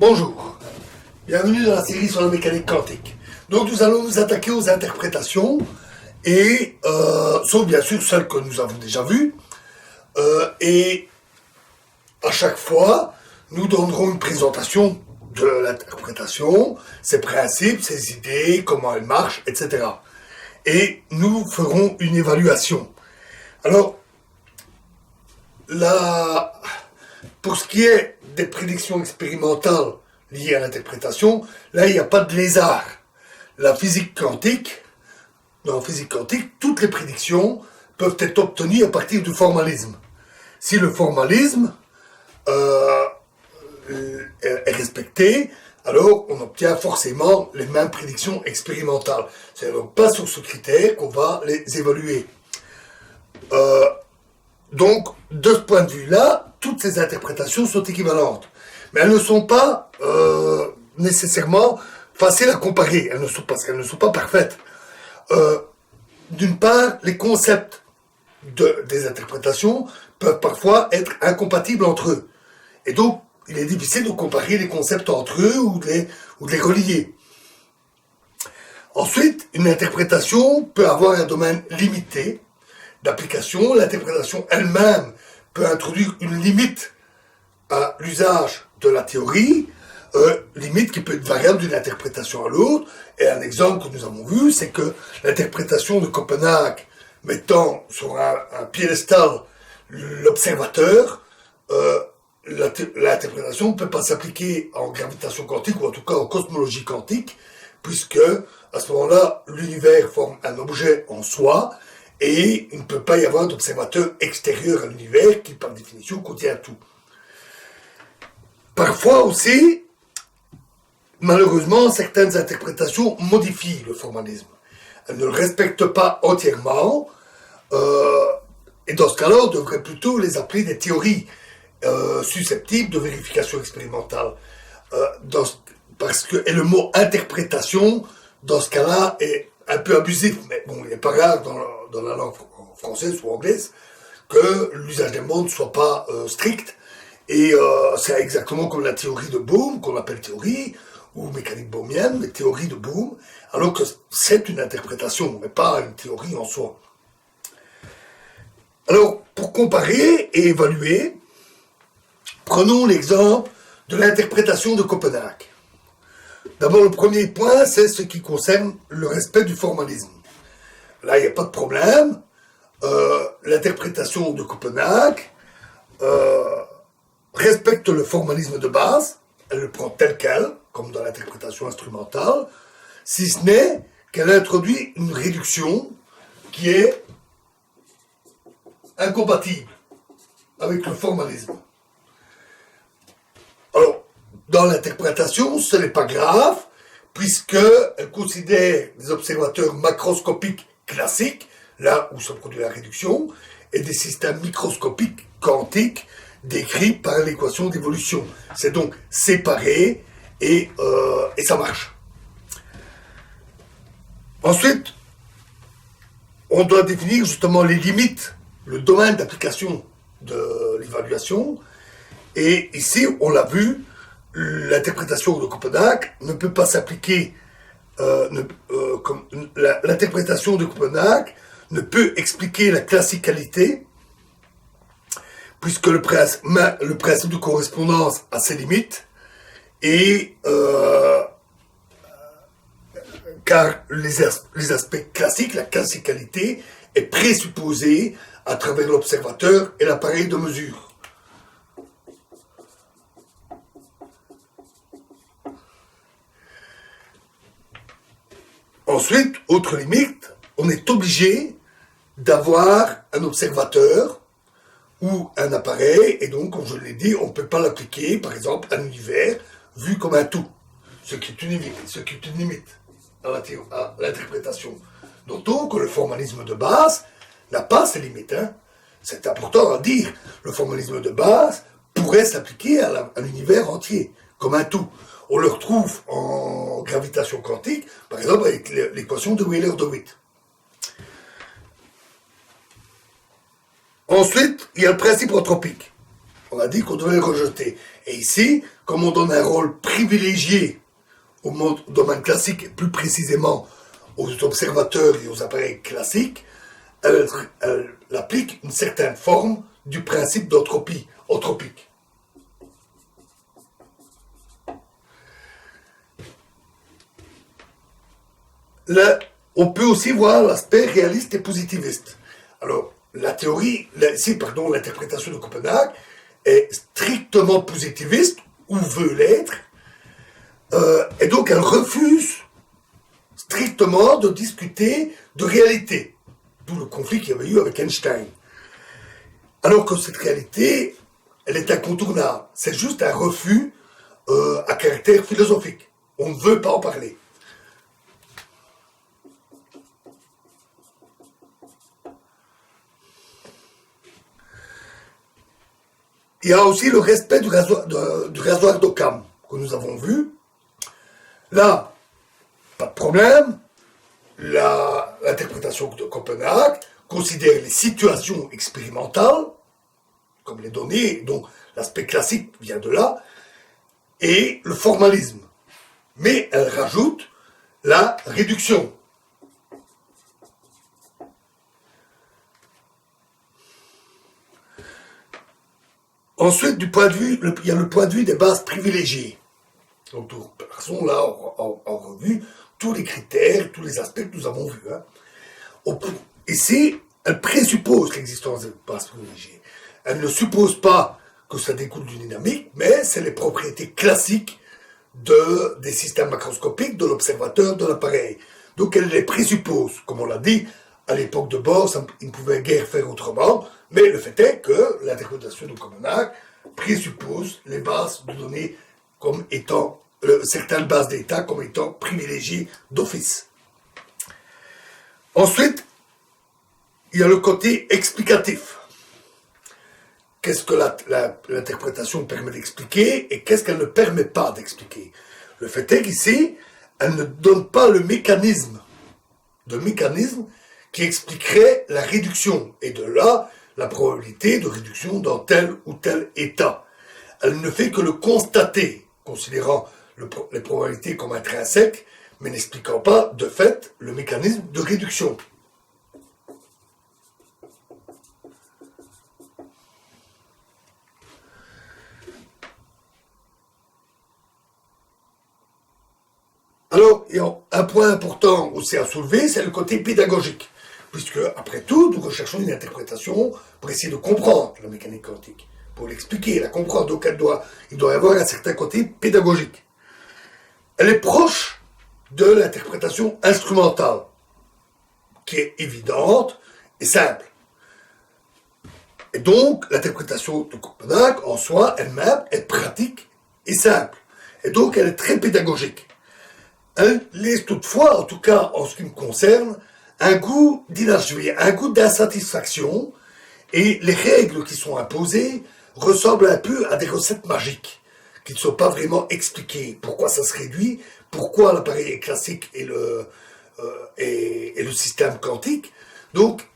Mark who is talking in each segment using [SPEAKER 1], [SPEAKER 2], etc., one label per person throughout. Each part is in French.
[SPEAKER 1] Bonjour, bienvenue dans la série sur la mécanique quantique. Donc nous allons nous attaquer aux interprétations, et sauf bien sûr celles que nous avons déjà vues, et à chaque fois nous donnerons une présentation de l'interprétation, ses principes, ses idées, comment elle marche, etc. Et nous ferons une évaluation. Alors, pour ce qui est des prédictions expérimentales liées à l'interprétation, là, il n'y a pas de lézard. Dans la physique quantique, toutes les prédictions peuvent être obtenues à partir du formalisme. Si le formalisme est respecté, alors on obtient forcément les mêmes prédictions expérimentales. C'est donc pas sur ce critère qu'on va les évaluer. Donc, de ce point de vue-là, toutes ces interprétations sont équivalentes. Mais elles ne sont pas nécessairement faciles à comparer, parce qu'elles ne sont pas parfaites. D'une part, les concepts des interprétations peuvent parfois être incompatibles entre eux. Et donc, il est difficile de comparer les concepts entre eux ou de les relier. Ensuite, une interprétation peut avoir un domaine limité d'application. L'interprétation elle-même peut introduire une limite à l'usage de la théorie, limite qui peut être variable d'une interprétation à l'autre. Et un exemple que nous avons vu, c'est que l'interprétation de Copenhague mettant sur un piédestal l'observateur, l'interprétation ne peut pas s'appliquer en gravitation quantique, ou en tout cas en cosmologie quantique, puisque à ce moment-là, l'univers forme un objet en soi, et il ne peut pas y avoir d'observateur extérieur à l'univers qui, par définition, contient tout. Parfois aussi, malheureusement, certaines interprétations modifient le formalisme. Elles ne le respectent pas entièrement, et dans ce cas-là, on devrait plutôt les appeler des théories susceptibles de vérification expérimentale. Et le mot interprétation, dans ce cas-là, est un peu abusif, mais bon, il n'est pas rare dans la langue française ou anglaise que l'usage des mots ne soit pas strict. Et c'est exactement comme la théorie de Bohm, qu'on appelle théorie, ou mécanique bohmienne, mais théorie de Bohm, alors que c'est une interprétation, mais pas une théorie en soi. Alors, pour comparer et évaluer, prenons l'exemple de l'interprétation de Copenhague. D'abord, le premier point, c'est ce qui concerne le respect du formalisme. Là, il n'y a pas de problème. L'interprétation de Copenhague respecte le formalisme de base. Elle le prend tel quel, comme dans l'interprétation instrumentale, si ce n'est qu'elle introduit une réduction qui est incompatible avec le formalisme. Alors, dans l'interprétation, ce n'est pas grave, puisqu'elle considère des observateurs macroscopiques classiques, là où se produit la réduction, et des systèmes microscopiques quantiques décrits par l'équation d'évolution. C'est donc séparé, et ça marche. Ensuite, on doit définir justement les limites, le domaine d'application de l'évaluation, et ici, on l'a vu, l'interprétation de Copenhague ne peut pas s'appliquer, l'interprétation de Copenhague ne peut expliquer la classicalité, puisque le principe de correspondance a ses limites, et car les aspects classiques, la classicalité, est présupposée à travers l'observateur et l'appareil de mesure. Ensuite, autre limite, on est obligé d'avoir un observateur ou un appareil, et donc, comme je l'ai dit, on ne peut pas l'appliquer, par exemple, à l'univers vu comme un tout, ce qui est une limite à l'interprétation. Notons que le formalisme de base n'a pas ces limites. C'est important à dire. Le formalisme de base pourrait s'appliquer à l'univers entier, comme un tout. On le retrouve en gravitation quantique, par exemple avec l'équation de Wheeler-DeWitt. Ensuite, il y a le principe entropique. On a dit qu'on devait les rejeter. Et ici, comme on donne un rôle privilégié au domaine classique, et plus précisément aux observateurs et aux appareils classiques, elle applique une certaine forme du principe d'entropie entropique. Là, on peut aussi voir l'aspect réaliste et positiviste. Alors, l'interprétation de Copenhague est strictement positiviste, ou veut l'être, et donc elle refuse strictement de discuter de réalité, d'où le conflit qu'il y avait eu avec Einstein. Alors que cette réalité, elle est incontournable. C'est juste un refus à caractère philosophique. On ne veut pas en parler. Il y a aussi le respect du rasoir d'Occam, que nous avons vu. Là, pas de problème. L'interprétation de Copenhague considère les situations expérimentales, comme les données, donc l'aspect classique vient de là, et le formalisme. Mais elle rajoute la réduction. Ensuite, il y a le point de vue des bases privilégiées. Donc, nous passons là en revue tous les critères, tous les aspects que nous avons vus. Ici, elle présuppose l'existence des bases privilégiées. Elle ne suppose pas que ça découle d'une dynamique, mais c'est les propriétés classiques des systèmes macroscopiques, de l'observateur, de l'appareil. Donc elle les présuppose, comme on l'a dit, à l'époque de Bohr, il ne pouvait guère faire autrement, mais le fait est que l'interprétation de Copenhague présuppose les bases de données comme étant, certaines bases d'état comme étant privilégiées d'office. Ensuite, il y a le côté explicatif. Qu'est-ce que l'interprétation permet d'expliquer et qu'est-ce qu'elle ne permet pas d'expliquer. Le fait est qu'ici, elle ne donne pas le mécanisme qui expliquerait la réduction, et de là, la probabilité de réduction dans tel ou tel état. Elle ne fait que le constater, considérant les probabilités comme intrinsèques, mais n'expliquant pas, de fait, le mécanisme de réduction. Alors, un point important aussi à soulever, c'est le côté pédagogique. Puisque, après tout, nous recherchons une interprétation pour essayer de comprendre la mécanique quantique, pour l'expliquer, la comprendre. Donc, il doit y avoir un certain côté pédagogique. Elle est proche de l'interprétation instrumentale, qui est évidente et simple. Et donc, l'interprétation de Copenhague, en soi, elle-même, est pratique et simple. Et donc, elle est très pédagogique. Elle laisse toutefois, en tout cas en ce qui me concerne, un goût d'inachevé, un goût d'insatisfaction, et les règles qui sont imposées ressemblent un peu à des recettes magiques, qui ne sont pas vraiment expliquées. Pourquoi ça se réduit, pourquoi l'appareil est classique et le système quantique. Donc,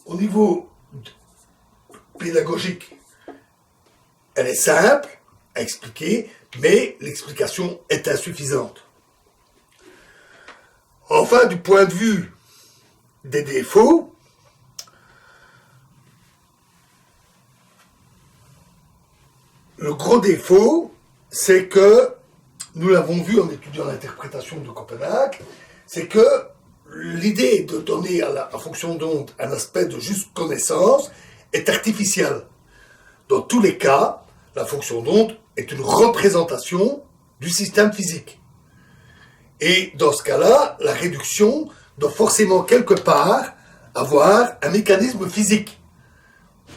[SPEAKER 1] au niveau pédagogique, elle est simple à expliquer, mais l'explication est insuffisante. Enfin, du point de vue des défauts, le gros défaut, c'est que, nous l'avons vu en étudiant l'interprétation de Copenhague, c'est que l'idée de donner à la fonction d'onde un aspect de juste connaissance est artificielle. Dans tous les cas, la fonction d'onde est une représentation du système physique. Et dans ce cas-là, la réduction doit forcément quelque part avoir un mécanisme physique,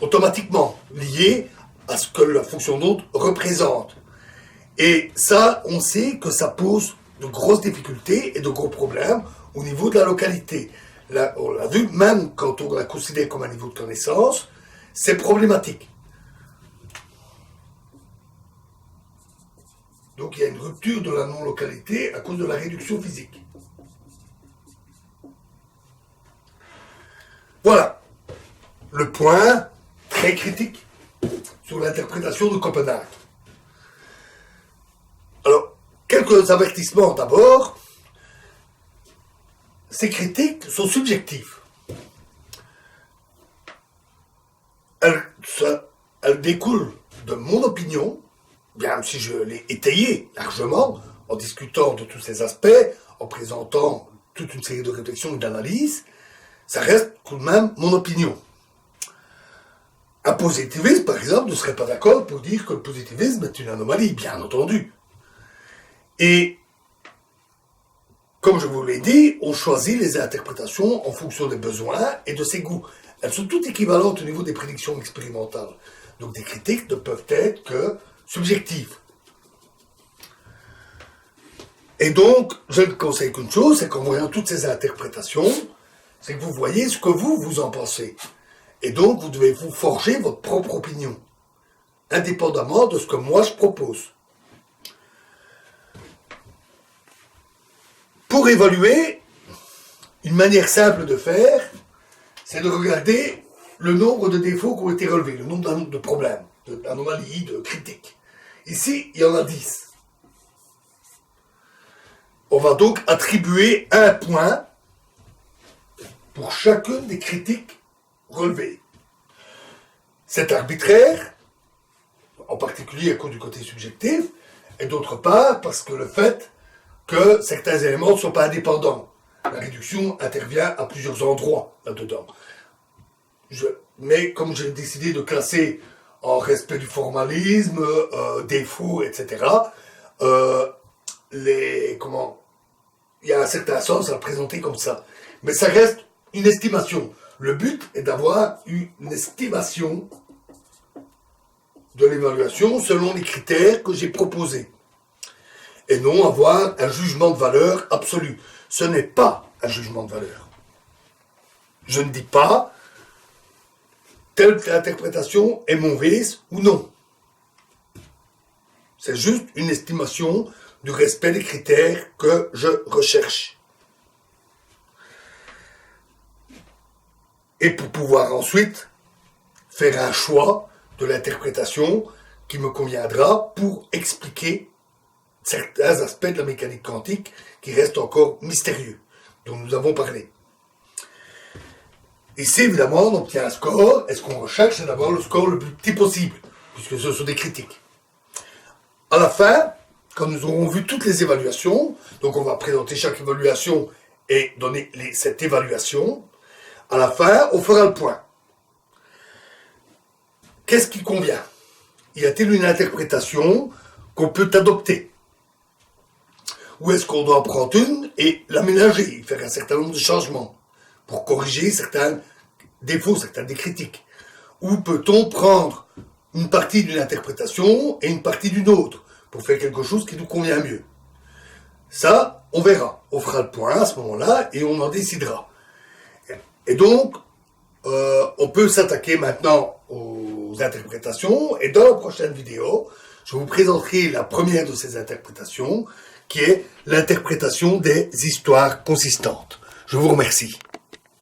[SPEAKER 1] automatiquement lié à ce que la fonction d'onde représente. Et ça, on sait que ça pose de grosses difficultés et de gros problèmes au niveau de la localité. Là, on l'a vu, même quand on la considère comme un niveau de connaissance, c'est problématique. Donc il y a une rupture de la non-localité à cause de la réduction physique. Voilà le point très critique sur l'interprétation de Copenhague. Alors, quelques avertissements d'abord. Ces critiques sont subjectives. Elles découlent de mon opinion, bien si je l'ai étayée largement, en discutant de tous ces aspects, en présentant toute une série de réflexions et d'analyses, ça reste tout de même mon opinion. Un positiviste, par exemple, ne serait pas d'accord pour dire que le positivisme est une anomalie, bien entendu. Et, comme je vous l'ai dit, on choisit les interprétations en fonction des besoins et de ses goûts. Elles sont toutes équivalentes au niveau des prédictions expérimentales. Donc des critiques ne peuvent être que subjectives. Et donc, je ne conseille qu'une chose, c'est qu'en voyant toutes ces interprétations, c'est que vous voyez ce que vous en pensez. Et donc, vous devez vous forger votre propre opinion, indépendamment de ce que moi je propose. Pour évaluer, une manière simple de faire, c'est de regarder le nombre de défauts qui ont été relevés, le nombre de problèmes, d'anomalies, de critiques. Ici, il y en a 10. On va donc attribuer un point pour chacune des critiques relevées. C'est arbitraire, en particulier à cause du côté subjectif, et d'autre part parce que le fait que certains éléments ne sont pas indépendants. La réduction intervient à plusieurs endroits là-dedans. Mais comme j'ai décidé de classer en respect du formalisme, défaut, etc., il y a un certain sens à le présenter comme ça. Mais ça reste une estimation. Le but est d'avoir une estimation de l'évaluation selon les critères que j'ai proposés. Et non avoir un jugement de valeur absolu. Ce n'est pas un jugement de valeur. Je ne dis pas telle interprétation est mauvaise ou non. C'est juste une estimation du respect des critères que je recherche. Et pour pouvoir ensuite faire un choix de l'interprétation qui me conviendra pour expliquer certains aspects de la mécanique quantique qui restent encore mystérieux, dont nous avons parlé. Ici, évidemment, on obtient un score, et ce qu'on recherche, c'est d'avoir le score le plus petit possible, puisque ce sont des critiques. À la fin, quand nous aurons vu toutes les évaluations, donc on va présenter chaque évaluation et donner cette évaluation, à la fin, on fera le point. Qu'est-ce qui convient? Y a-t-il une interprétation qu'on peut adopter? Ou est-ce qu'on doit en prendre une et l'aménager, faire un certain nombre de changements pour corriger certains défauts, certaines des critiques? Ou peut-on prendre une partie d'une interprétation et une partie d'une autre pour faire quelque chose qui nous convient mieux? Ça, on verra. On fera le point à ce moment-là et on en décidera. Et donc, on peut s'attaquer maintenant aux interprétations et dans la prochaine vidéo, je vous présenterai la première de ces interprétations qui est l'interprétation des histoires consistantes. Je vous remercie.